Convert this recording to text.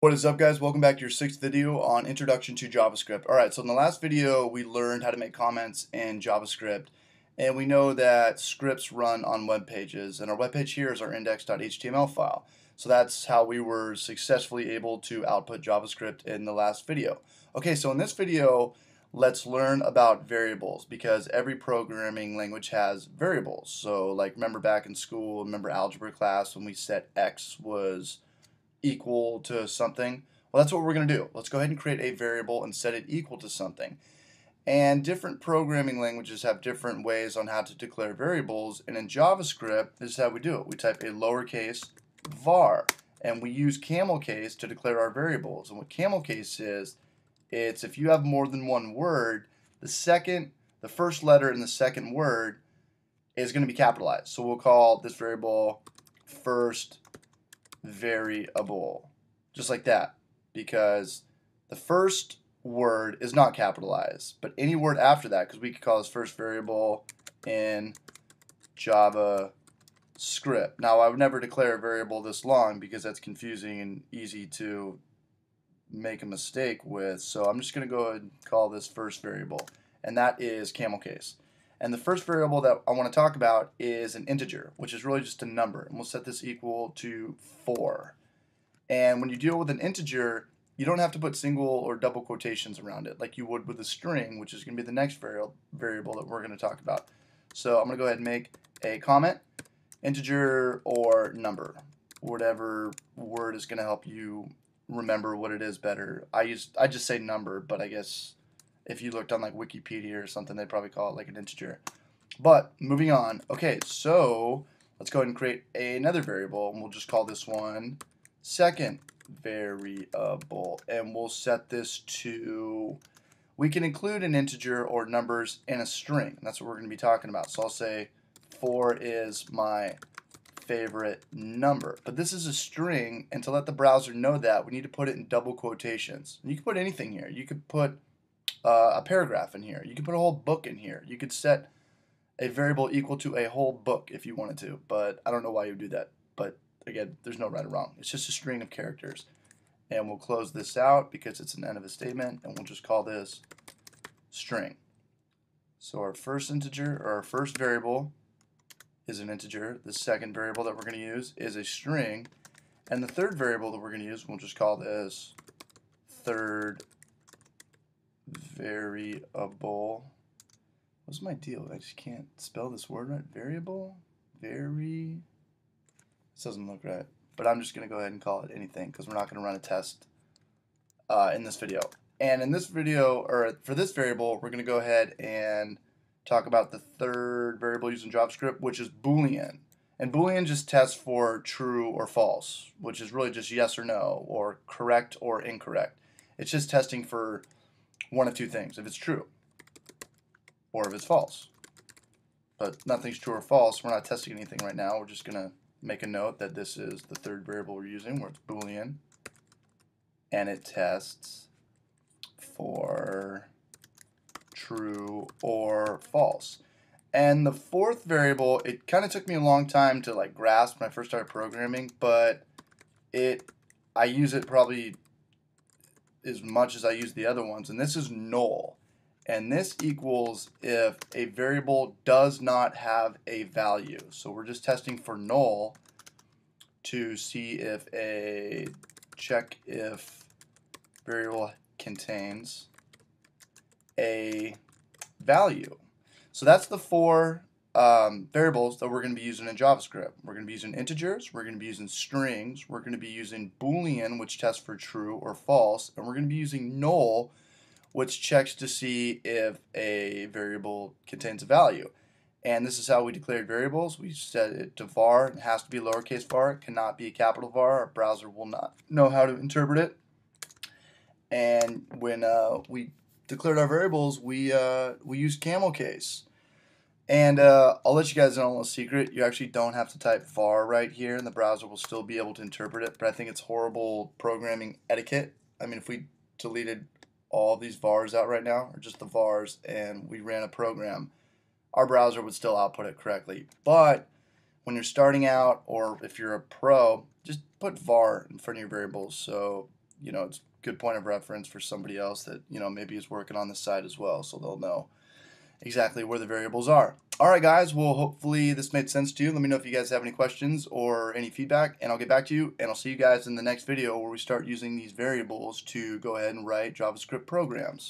What is up, guys? Welcome back to your sixth video on Introduction to JavaScript. Alright, so in the last video we learned how to make comments in JavaScript, and we know that scripts run on web pages, and our web page here is our index.html file. So that's how we were successfully able to output JavaScript in the last video. Okay, so in this video let's learn about variables, because every programming language has variables. So like, remember back in school, remember algebra class when we said x was equal to something? Well, that's what we're going to do. Let's go ahead and create a variable and set it equal to something. And different programming languages have different ways on how to declare variables, and in JavaScript, this is how we do it. We type a lowercase var, and we use Camel Case to declare our variables. And what Camel Case is, it's if you have more than one word, the first letter in the second word is going to be capitalized. So we'll call this variable first variable, just like that, because the first word is not capitalized, but any word after that, because we could call this first variable in JavaScript. Now, I would never declare a variable this long because that's confusing and easy to make a mistake with, so I'm just going to go ahead and call this first variable, and that is Camel Case. And the first variable that I want to talk about is an integer, which is really just a number. And we'll set this equal to 4. And when you deal with an integer, you don't have to put single or double quotations around it like you would with a string, which is going to be the next variable that we're going to talk about. So I'm going to go ahead and make a comment, integer or number, whatever word is going to help you remember what it is better. I just say number, but I guess if you looked on like Wikipedia or something, they'd probably call it like an integer. But moving on. Okay, so let's go ahead and create another variable, and we'll just call this one second variable, and we'll set this to, we can include an integer or numbers in a string, and that's what we're going to be talking about. So I'll say 4 is my favorite number, but this is a string, and to let the browser know that, we need to put it in double quotations. You can put anything here. You could put a paragraph in here. You could put a whole book in here. You could set a variable equal to a whole book if you wanted to, but I don't know why you would do that. But again, there's no right or wrong. It's just a string of characters. And we'll close this out because it's an end of a statement, and we'll just call this string. So our first integer, or our first variable, is an integer. The second variable that we're going to use is a string, and the third variable that we're going to use, we'll just call this third variable. What's my deal? I just can't spell this word right. Variable? This doesn't look right. But I'm just going to go ahead and call it anything, because we're not going to run a test in this video. And in this video, or for this variable, we're going to go ahead and talk about the third variable using JavaScript, which is Boolean. And Boolean just tests for true or false, which is really just yes or no, or correct or incorrect. It's just testing for one of two things: if it's true or if it's false. But nothing's true or false. We're not testing anything right now. We're just going to make a note that this is the third variable we're using, where it's Boolean, and it tests for true or false. And the fourth variable, it kind of took me a long time to like grasp when I first started programming, but I use it probably as much as I use the other ones, and this is null. And this equals if a variable does not have a value. So we're just testing for null to see if check if variable contains a value. So that's the four variables that we're going to be using in JavaScript. We're going to be using integers, we're going to be using strings, we're going to be using Boolean, which tests for true or false, and we're going to be using null, which checks to see if a variable contains a value. And this is how we declared variables. We set it to var. It has to be lowercase var. It cannot be a capital var. Our browser will not know how to interpret it. And when we declared our variables, we used Camel Case. And I'll let you guys know a little secret. You actually don't have to type var right here, and the browser will still be able to interpret it. But I think it's horrible programming etiquette. I mean, if we deleted all these vars out right now, or just the vars, and we ran a program, our browser would still output it correctly. But when you're starting out, or if you're a pro, just put var in front of your variables so you know, it's a good point of reference for somebody else that, you know, maybe is working on this side as well, so they'll know exactly where the variables are. Alright guys, well hopefully this made sense to you. Let me know if you guys have any questions or any feedback, and I'll get back to you, and I'll see you guys in the next video where we start using these variables to go ahead and write JavaScript programs.